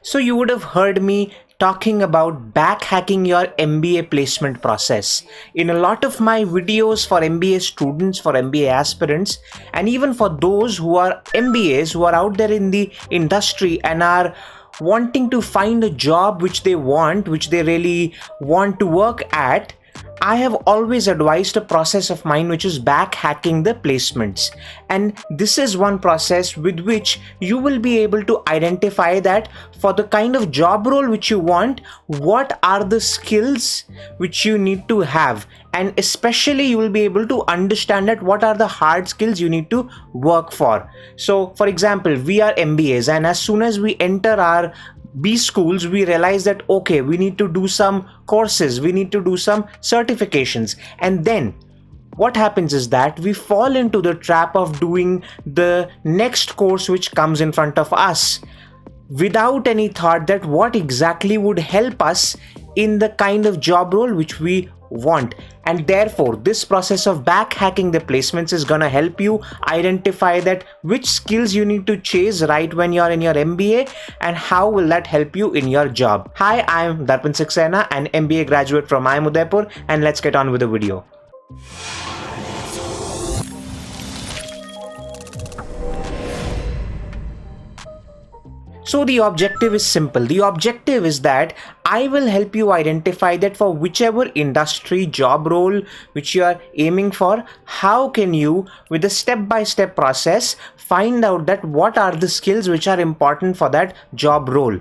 So you would have heard me talking about back-hacking your MBA placement process. In a lot of my videos for MBA students, for MBA aspirants, and even for those who are MBAs who are out there in the industry and are wanting to find a job which they want, which they really want to work at, I have always advised a process of mine which is back-hacking the placements. And this is one process with which you will be able to identify that for the kind of job role which you want, what are the skills which you need to have. And especially you will be able to understand that what are the hard skills you need to work for. So for example, we are MBAs, and as soon as we enter our B schools, we realize that okay, we need to do some courses, we need to do some certifications, and then what happens is that we fall into the trap of doing the next course which comes in front of us without any thought that what exactly would help us in the kind of job role which we want. And therefore this process of back-hacking the placements is gonna help you identify that which skills you need to chase right when you're in your MBA, and how will that help you in your job. Hi, I'm Darpan Saxena, an MBA graduate from IIM Udaipur, and let's get on with the video. So the objective is simple. The objective is that I will help you identify that for whichever industry, job role which you are aiming for, how can you, with a step-by-step process, find out that what are the skills which are important for that job role.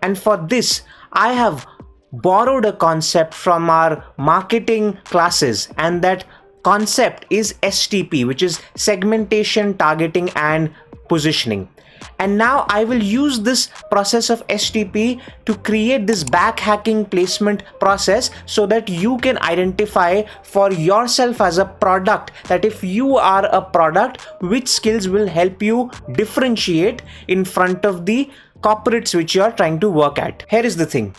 And for this, I have borrowed a concept from our marketing classes, and that concept is STP, which is segmentation, targeting, and positioning. And now I will use this process of STP to create this back-hacking placement process so that you can identify for yourself as a product that if you are a product, which skills will help you differentiate in front of the corporates which you are trying to work at. Here is the thing,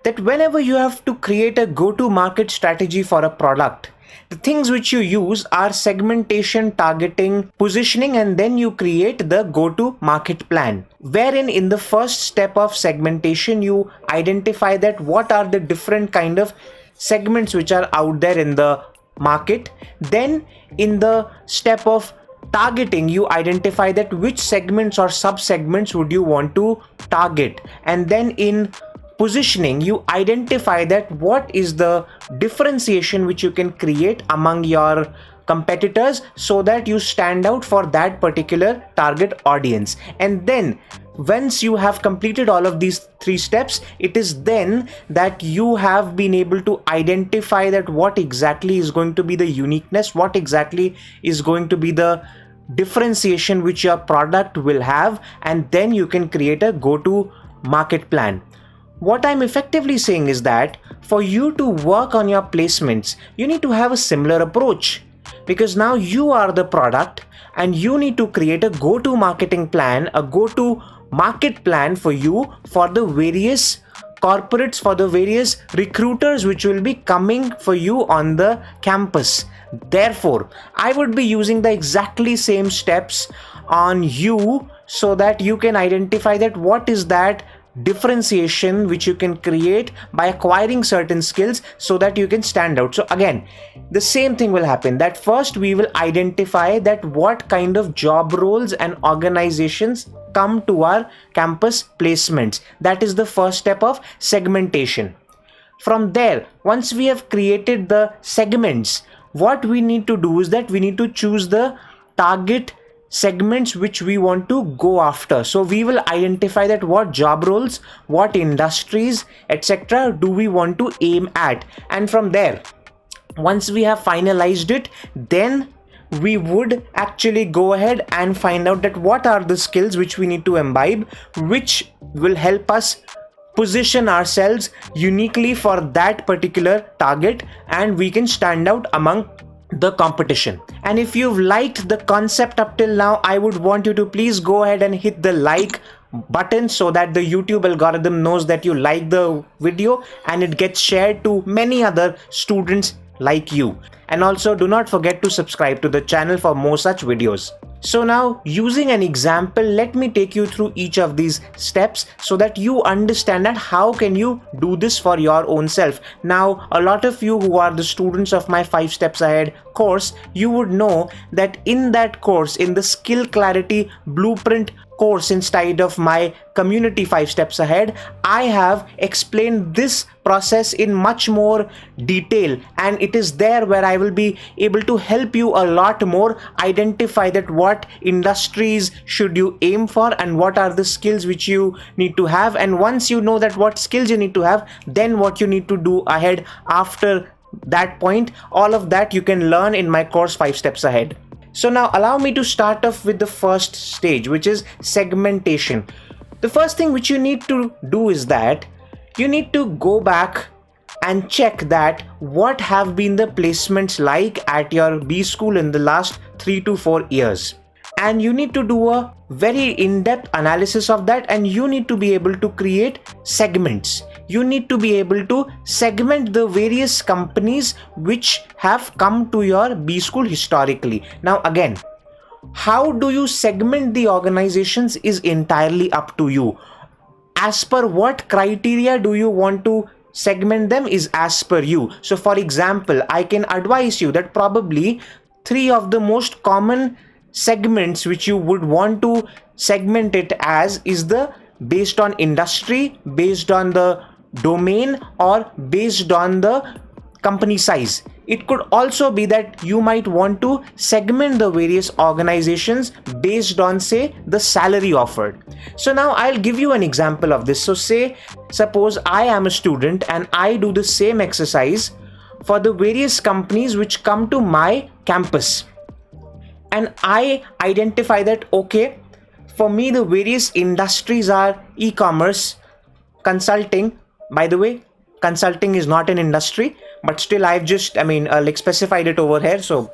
that whenever you have to create a go-to-market strategy for a product, the things which you use are segmentation, targeting, positioning, and then you create the go-to-market plan, wherein in the first step of segmentation, you identify that what are the different kind of segments which are out there in the market. Then in the step of targeting, you identify that which segments or sub-segments would you want to target. And then in positioning, you identify that what is the differentiation which you can create among your competitors so that you stand out for that particular target audience. And then once you have completed all of these three steps, it is then that you have been able to identify that what exactly is going to be the uniqueness, what exactly is going to be the differentiation which your product will have, and then you can create a go-to-market plan. What I'm effectively saying is that for you to work on your placements, you need to have a similar approach, because now you are the product and you need to create a go-to marketing plan, a go-to market plan for you, for the various corporates, for the various recruiters which will be coming for you on the campus. Therefore, I would be using the exactly same steps on you so that you can identify that what is that differentiation which you can create by acquiring certain skills so that you can stand out. So again, the same thing will happen, that first we will identify that what kind of job roles and organizations come to our campus placements. That is the first step of segmentation. From there, once we have created the segments, what we need to do is that we need to choose the target segments which we want to go after. So we will identify that what job roles, what industries, etc. do we want to aim at. And from there, once we have finalized it, then we would actually go ahead and find out that what are the skills which we need to imbibe, which will help us position ourselves uniquely for that particular target, and we can stand out among the competition. And if you've liked the concept up till now, I would want you to please go ahead and hit the like button so that the YouTube algorithm knows that you like the video and it gets shared to many other students like you. And also do not forget to subscribe to the channel for more such videos. So now, using an example, let me take you through each of these steps so that you understand that how can you do this for your own self. Now, a lot of you who are the students of my 5 steps ahead course, you would know that in that course, in the skill clarity blueprint course inside of my community 5 steps ahead, I have explained this process in much more detail, and it is there where I will be able to help you a lot more identify that what industries should you aim for and what are the skills which you need to have. And once you know that what skills you need to have, then what you need to do ahead after that point, all of that you can learn in my course 5 steps ahead. So now allow me to start off with the first stage, which is segmentation. The first thing which you need to do is that you need to go back and check that what have been the placements like at your B school in the last 3 to 4 years. And you need to do a very in-depth analysis of that, and you need to be able to create segments. You need to be able to segment the various companies which have come to your B school historically. Now again, how do you segment the organizations is entirely up to you. As per what criteria do you want to segment them is as per you. So for example, I can advise you that probably 3 of the most common segments which you would want to segment it as is the based on industry, based on the domain, or based on the company size. It could also be that you might want to segment the various organizations based on, say, the salary offered. So now I'll give you an example of this. So suppose I am a student and I do the same exercise for the various companies which come to my campus. And I identify that, okay, for me the various industries are e-commerce, consulting. By the way, consulting is not an industry, but still I've just specified it over here. So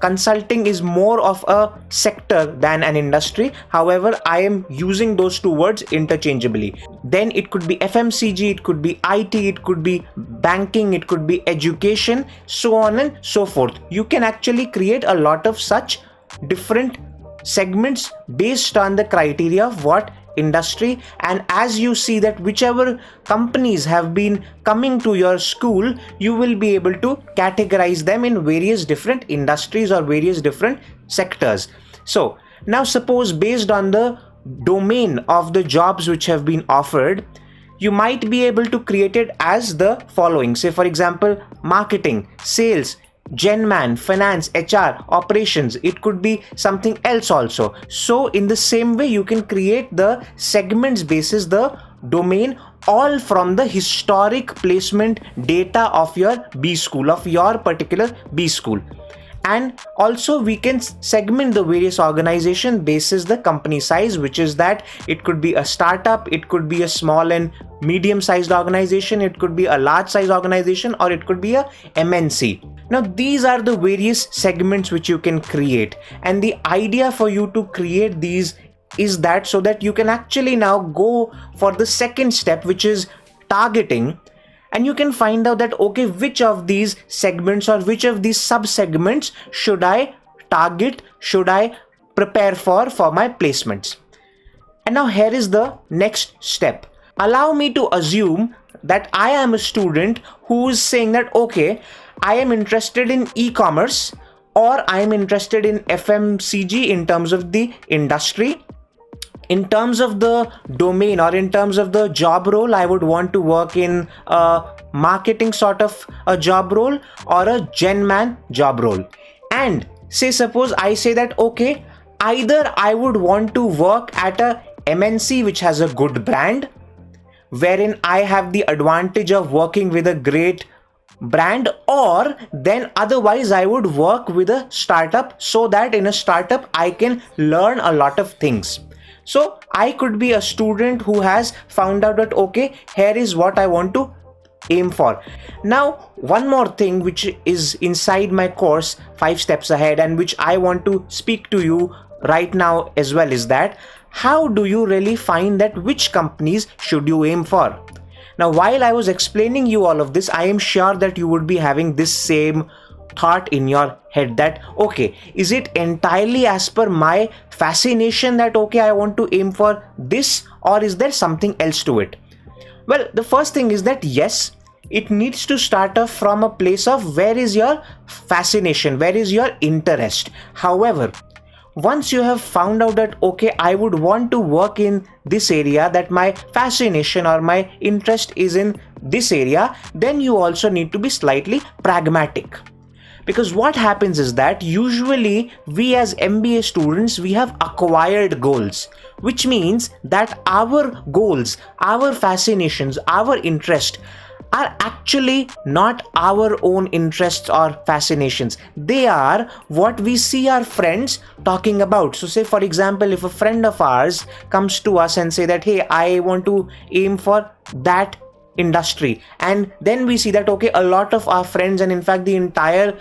consulting is more of a sector than an industry. However, I am using those 2 words interchangeably. Then it could be FMCG, it could be IT, it could be banking, it could be education, so on and so forth. You can actually create a lot of such different segments based on the criteria of what industry. And as you see that whichever companies have been coming to your school, you will be able to categorize them in various different industries or various different sectors. So now suppose based on the domain of the jobs which have been offered, you might be able to create it as the following. Say for example, marketing, sales, Genman, finance, HR, operations. It could be something else also. So in the same way, you can create the segments basis the domain, all from the historic placement data of your B school, of your particular B school. And also we can segment the various organization basis the company size, which is that it could be a startup, it could be a small and medium sized organization, it could be a large size organization, or it could be a MNC. Now these are the various segments which you can create, and the idea for you to create these is that so that you can actually now go for the second step, which is targeting. And you can find out that, okay, which of these segments or which of these sub-segments should I target, should I prepare for my placements. And now here is the next step. Allow me to assume that I am a student who is saying that, okay, I am interested in e-commerce, or I am interested in FMCG in terms of the industry. In terms of the domain or in terms of the job role, I would want to work in a marketing sort of a job role or a Genman job role. And suppose I say that, okay, either I would want to work at a MNC which has a good brand, wherein I have the advantage of working with a great brand, or then otherwise I would work with a startup, so that in a startup I can learn a lot of things. So I could be a student who has found out that, okay, here is what I want to aim for. Now, one more thing which is inside my course 5 steps ahead, and which I want to speak to you right now as well, is that how do you really find that which companies should you aim for? Now, while I was explaining you all of this, I am sure that you would be having this same thought in your head that, okay, is it entirely as per my fascination that, okay, I want to aim for this, or is there something else to it? Well, the first thing is that yes, it needs to start off from a place of where is your fascination, where is your interest. However, once you have found out that, okay, I would want to work in this area, that my fascination or my interest is in this area, then you also need to be slightly pragmatic. Because what happens is that usually we as MBA students, we have acquired goals, which means that our goals, our fascinations, our interest are actually not our own interests or fascinations. They are what we see our friends talking about. So say, for example, if a friend of ours comes to us and say that, hey, I want to aim for that industry, and then we see that, okay, a lot of our friends, and in fact the entire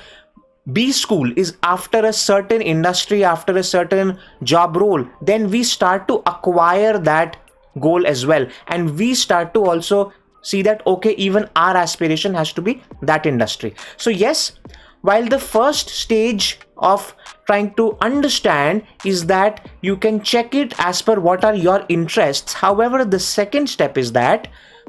B school is after a certain industry, after a certain job role, then we start to acquire that goal as well, and we start to also see that, okay, even our aspiration has to be that industry. So yes, while the first stage of trying to understand is that you can check it as per what are your interests, however, the second step is that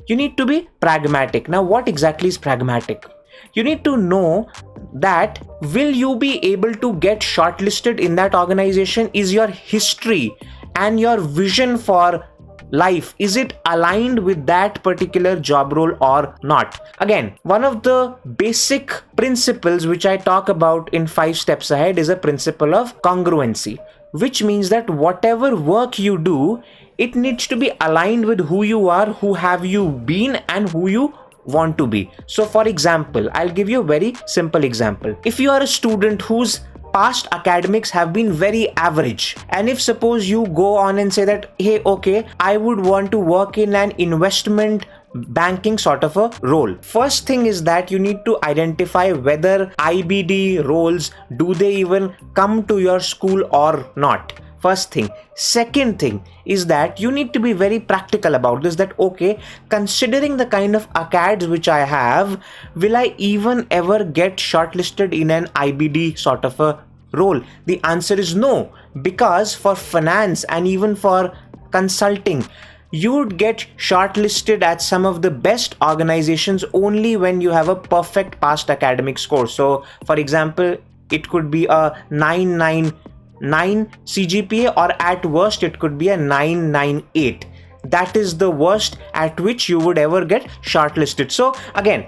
you need to be pragmatic. Now, what exactly is pragmatic? You need to know that will you be able to get shortlisted in that organization? Is your history and your vision for life, is it aligned with that particular job role or not? Again, one of the basic principles which I talk about in 5 steps ahead is a principle of congruency, which means that whatever work you do, it needs to be aligned with who you are, who have you been, and who you want to be. So for example, I'll give you a very simple example. If you are a student whose past academics have been very average, and if suppose you go on and say that, hey, okay, I would want to work in an investment banking sort of a role. First thing is that you need to identify whether IBD roles, do they even come to your school or not? First thing. Second thing is that you need to be very practical about this, that okay, considering the kind of ACADS which I have, will I even ever get shortlisted in an IBD sort of a role? The answer is no, because for finance and even for consulting, you would get shortlisted at some of the best organizations only when you have a perfect past academic score. So for example, it could be a 999 CGPA, or at worst it could be a 998. That is the worst at which you would ever get shortlisted. So again,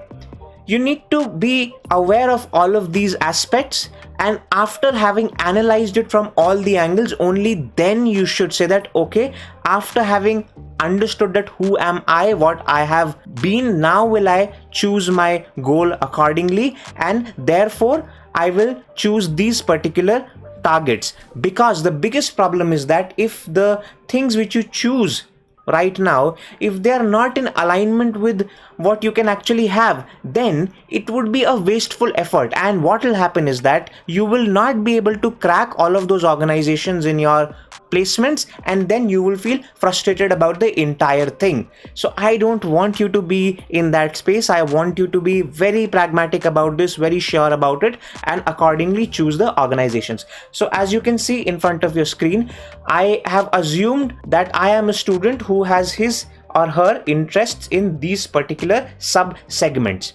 you need to be aware of all of these aspects, and after having analyzed it from all the angles, only then you should say that, okay, after having understood that who am I, what I have been, now will I choose my goal accordingly, and therefore I will choose these particular targets. Because the biggest problem is that if the things which you choose right now, if they are not in alignment with what you can actually have, then it would be a wasteful effort, and what will happen is that you will not be able to crack all of those organizations in your placements, and then you will feel frustrated about the entire thing. So I don't want you to be in that space. I want you to be very pragmatic about this, very sure about it, and accordingly choose the organizations. So as you can see in front of your screen, I have assumed that I am a student who has his or her interests in these particular sub segments.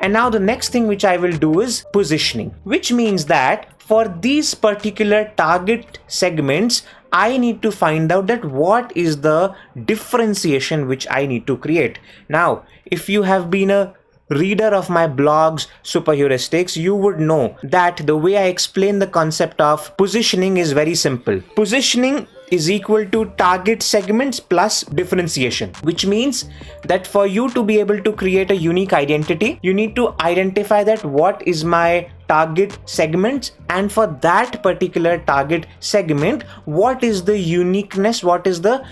And now the next thing which I will do is positioning, which means that for these particular target segments, I need to find out that what is the differentiation which I need to create. Now, if you have been a reader of my blogs, Superheuristics, you would know that the way I explain the concept of positioning is very simple. Positioning is equal to target segments plus differentiation, which means that for you to be able to create a unique identity, you need to identify that what is my target segments, and for that particular target segment, what is the uniqueness, what is the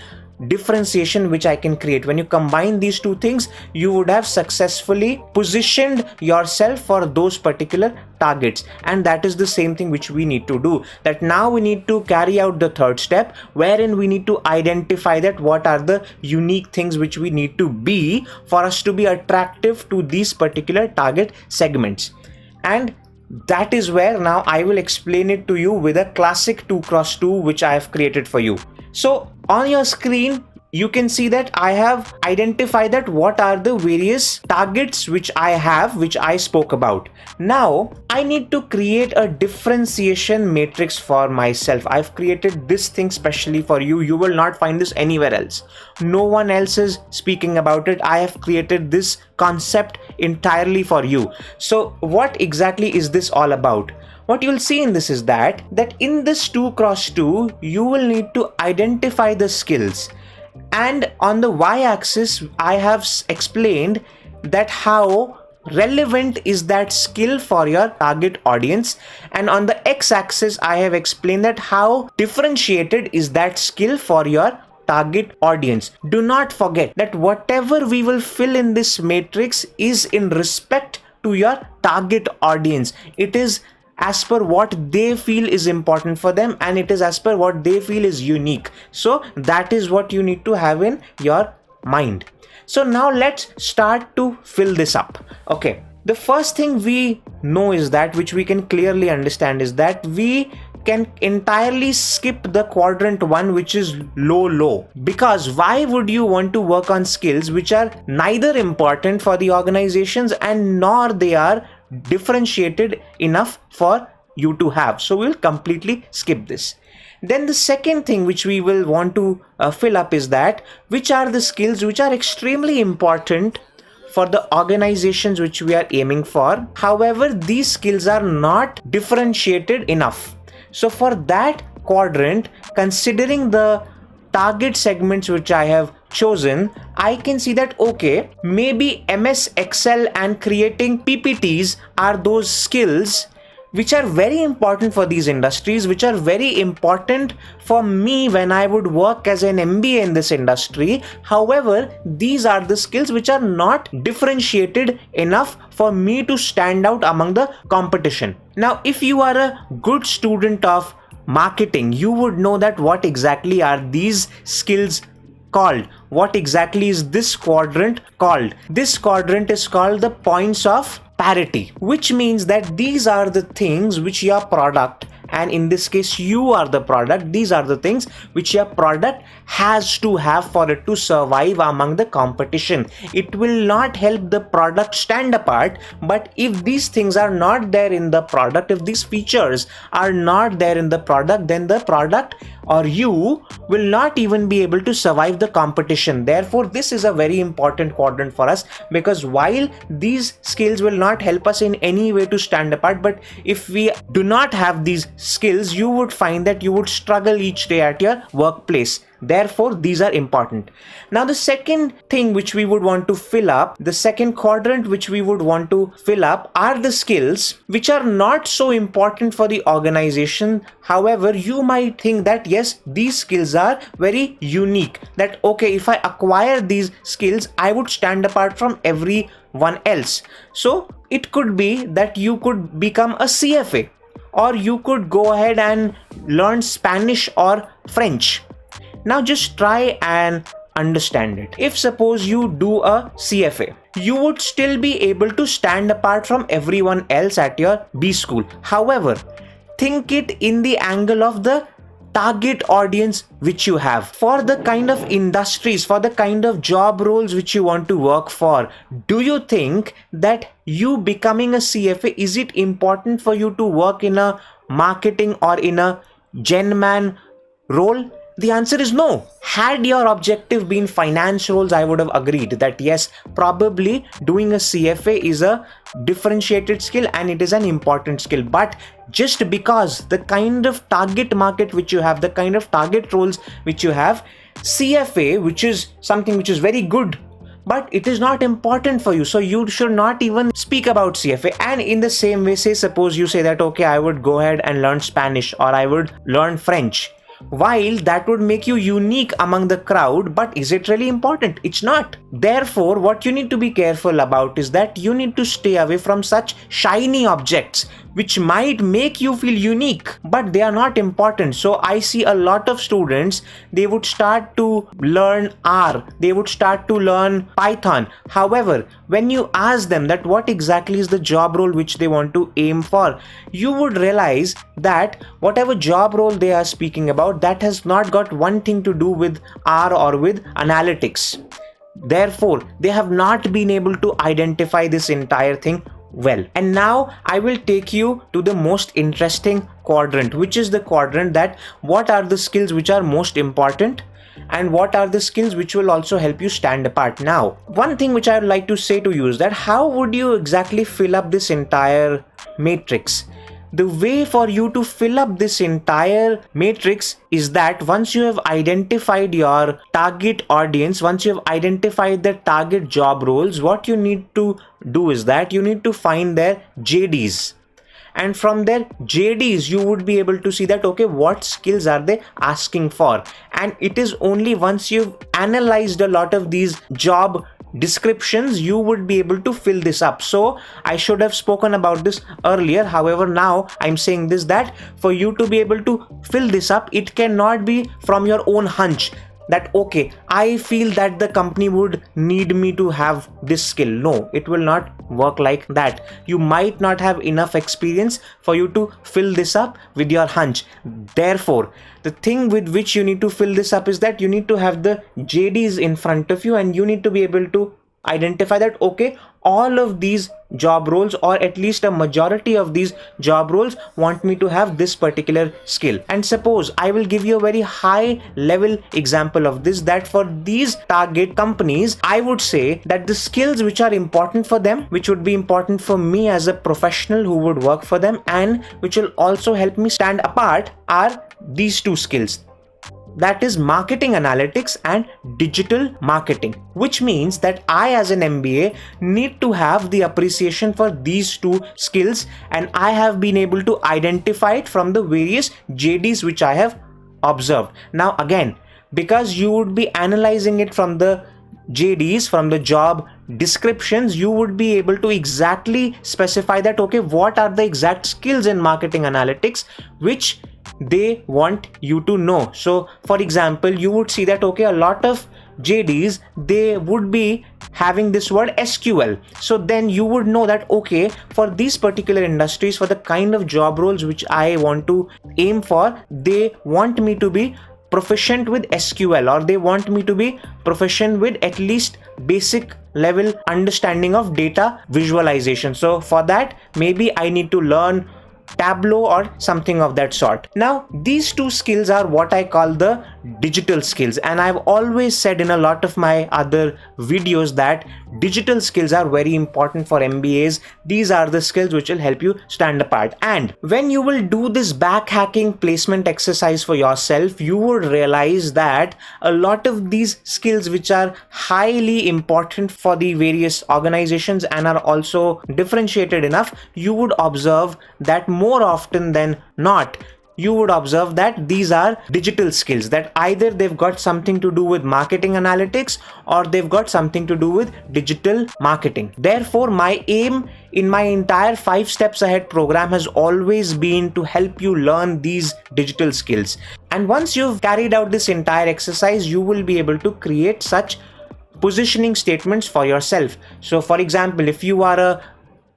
differentiation which I can create. When you combine these two things, you would have successfully positioned yourself for those particular targets. And that is the same thing which we need to do, that now we need to carry out the third step, wherein we need to identify that what are the unique things which we need to be for us to be attractive to these particular target segments. And That is where now I will explain it to you with a classic 2x2 which I have created for you. So on your screen, you can see that I have identified that what are the various targets which I have, which I spoke about. Now I need to create a differentiation matrix for myself. I've created this thing specially for you. You will not find this anywhere else. No one else is speaking about it. I have created this concept entirely for you. So what exactly is this all about? What you'll see in this is that in this 2x2, you will need to identify the skills. And on the y-axis, I have explained that how relevant is that skill for your target audience, and on the x-axis, I have explained that how differentiated is that skill for your target audience. Do not forget that whatever we will fill in this matrix is in respect to your target audience. It is as per what they feel is important for them, and it is as per what they feel is unique. So that is what you need to have in your mind. So now let's start to fill this up. Okay, the first thing we know is that, which we can clearly understand, is that we can entirely skip the quadrant 1, which is low. Because why would you want to work on skills which are neither important for the organizations and nor they are differentiated enough for you to have? So we'll completely skip this. Then the second thing which we will want to fill up is that which are the skills which are extremely important for the organizations which we are aiming for. However, these skills are not differentiated enough. So for that quadrant, considering the target segments which I have chosen, I can see that okay, maybe MS Excel and creating PPTs are those skills which are very important for these industries, which are very important for me when I would work as an MBA in this industry. However, these are the skills which are not differentiated enough for me to stand out among the competition. Now, if you are a good student of marketing, you would know that what exactly are these skills called. What exactly is this quadrant called? This quadrant is called the points of parity, which means that these are the things which your product, and in this case you are the product, these are the things which your product has to have for it to survive among the competition. It will not help the product stand apart, but if these things are not there in the product, if these features are not there in the product, then the product or you will not even be able to survive the competition. Therefore, this is a very important quadrant for us, because while these skills will not help us in any way to stand apart, but if we do not have these skills, you would find that you would struggle each day at your workplace. Therefore, these are important. Now, the second thing which we would want to fill up, the second quadrant which we would want to fill up, are the skills which are not so important for the organization. However, you might think that yes, these skills are very unique, that okay, if I acquire these skills, I would stand apart from everyone else. So it could be that you could become a CFA, or you could go ahead and learn Spanish or French. Now just try and understand it. If suppose you do a CFA, you would still be able to stand apart from everyone else at your B school. However, think it in the angle of the target audience which you have, for the kind of industries, for the kind of job roles which you want to work for. Do you think that you becoming a CFA, is it important for you to work in a marketing or in a gen man role? The answer is no. Had your objective been finance roles, I would have agreed that yes, probably doing a CFA is a differentiated skill and it is an important skill. But just because the kind of target market which you have, the kind of target roles which you have, CFA, which is something which is very good, but it is not important for you, so you should not even speak about CFA. And in the same way, say suppose you say that okay, I would go ahead and learn Spanish or I would learn French. While that would make you unique among the crowd, but is it really important? It's not. Therefore, what you need to be careful about is that you need to stay away from such shiny objects which might make you feel unique, but they are not important. So I see a lot of students, they would start to learn R, they would start to learn Python. However, when you ask them that what exactly is the job role which they want to aim for, you would realize that whatever job role they are speaking about, that has not got one thing to do with R or with analytics. Therefore, they have not been able to identify this entire thing well. And now I will take you to the most interesting quadrant, which is the quadrant that what are the skills which are most important and what are the skills which will also help you stand apart. Now, one thing which I would like to say to you is that how would you exactly fill up this entire matrix? The way for you to fill up this entire matrix is that once you have identified your target audience, once you have identified the target job roles, what you need to do is that you need to find their JDs. And from their JDs, you would be able to see that, okay, what skills are they asking for? And it is only once you've analyzed a lot of these job descriptions, you would be able to fill this up. So I should have spoken about this earlier. However, now I'm saying this, that for you to be able to fill this up, it cannot be from your own hunch that, okay, I feel that the company would need me to have this skill. No, it will not work like that. You might not have enough experience for you to fill this up with your hunch. Therefore, the thing with which you need to fill this up is that you need to have the JDs in front of you, and you need to be able to identify that, okay, all of these job roles, or at least a majority of these job roles, want me to have this particular skill. And suppose I will give you a very high level example of this, that for these target companies, I would say that the skills which are important for them, which would be important for me as a professional who would work for them, and which will also help me stand apart, are these two skills. That is marketing analytics and digital marketing, which means that I as an MBA need to have the appreciation for these two skills, and I have been able to identify it from the various JDs which I have observed. Now again, because you would be analyzing it from the JDs, from the job descriptions, you would be able to exactly specify that, okay, what are the exact skills in marketing analytics which they want you to know. So for example, you would see that, okay, a lot of JDs, they would be having this word SQL. So then you would know that, okay, for these particular industries, for the kind of job roles which I want to aim for, they want me to be proficient with SQL, or they want me to be proficient with at least basic level understanding of data visualization. So for that, maybe I need to learn Tableau or something of that sort. Now, these two skills are what I call the digital skills, and I've always said in a lot of my other videos that digital skills are very important for MBAs. These are the skills which will help you stand apart. And when you will do this back-hacking placement exercise for yourself, you would realize that a lot of these skills which are highly important for the various organizations and are also differentiated enough, you would observe that more often than not, you would observe that these are digital skills, that either they've got something to do with marketing analytics or they've got something to do with digital marketing. Therefore, my aim in my entire 5 steps ahead program has always been to help you learn these digital skills. And once you've carried out this entire exercise, you will be able to create such positioning statements for yourself. So for example, if you are a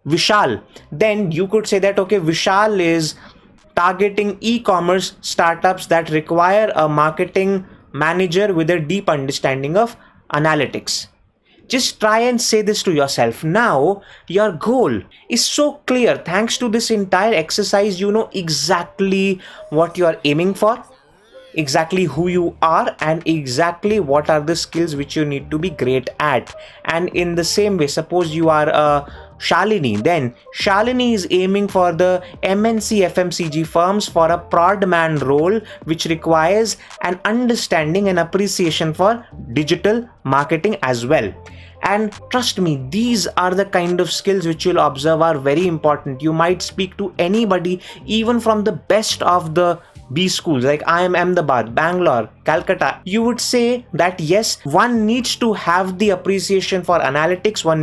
Vishal, then you could say that, okay, Vishal is targeting e-commerce startups that require a marketing manager with a deep understanding of analytics. Just try and say this to yourself. Now, your goal is so clear. Thanks to this entire exercise, you know exactly what you are aiming for, exactly who you are, and exactly what are the skills which you need to be great at. And in the same way, suppose you are a Shalini, then Shalini is aiming for the MNC FMCG firms for a prod man role, which requires an understanding and appreciation for digital marketing as well. And trust me, these are the kind of skills which you'll observe are very important. You might speak to anybody, even from the best of the B schools like IIM Ahmedabad, Bangalore, Calcutta, you would say that yes, one needs to have the appreciation for analytics, one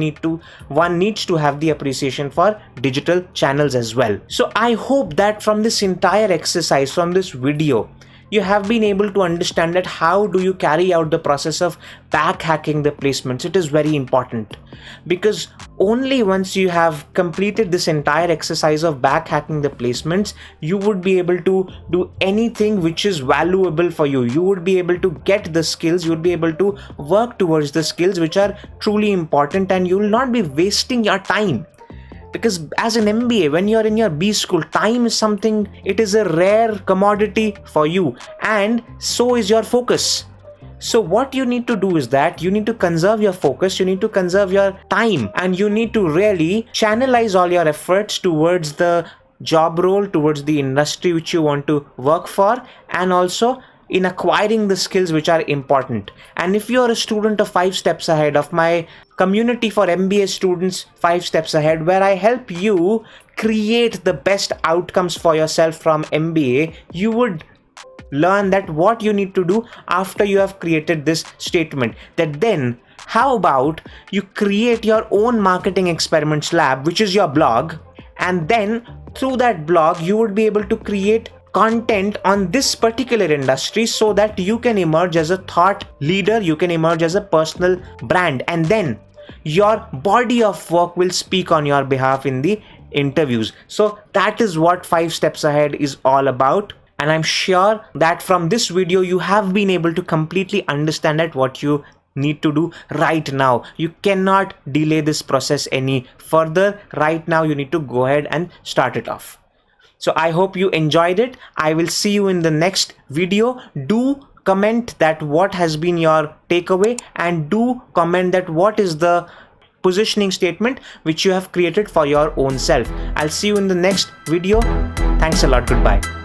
needs to have the appreciation for digital channels as well. So I hope that from this entire exercise, from this video, you have been able to understand that how do you carry out the process of back-hacking the placements. It is very important, because only once you have completed this entire exercise of back-hacking the placements, you would be able to do anything which is valuable for you. You would be able to get the skills, you would be able to work towards the skills which are truly important, and you will not be wasting your time. Because as an MBA, when you're in your B school, time is something, it is a rare commodity for you, and so is your focus. So what you need to do is that you need to conserve your focus, you need to conserve your time, and you need to really channelize all your efforts towards the job role, towards the industry which you want to work for, and also in acquiring the skills which are important. And if you're a student of 5 steps ahead, of my community for MBA students 5 steps ahead, where I help you create the best outcomes for yourself from MBA, you would learn that what you need to do after you have created this statement. That then, how about you create your own marketing experiments lab, which is your blog, and then through that blog you would be able to create content on this particular industry, so that you can emerge as a thought leader, you can emerge as a personal brand, and then your body of work will speak on your behalf in the interviews. So that is what 5 steps ahead is all about, and I'm sure that from this video you have been able to completely understand that what you need to do right now. You cannot delay this process any further. Right now you need to go ahead and start it off. So I hope you enjoyed it. I will see you in the next video. Do comment that what has been your takeaway, and do comment that what is the positioning statement which you have created for your own self. I'll see you in the next video. Thanks a lot. Goodbye.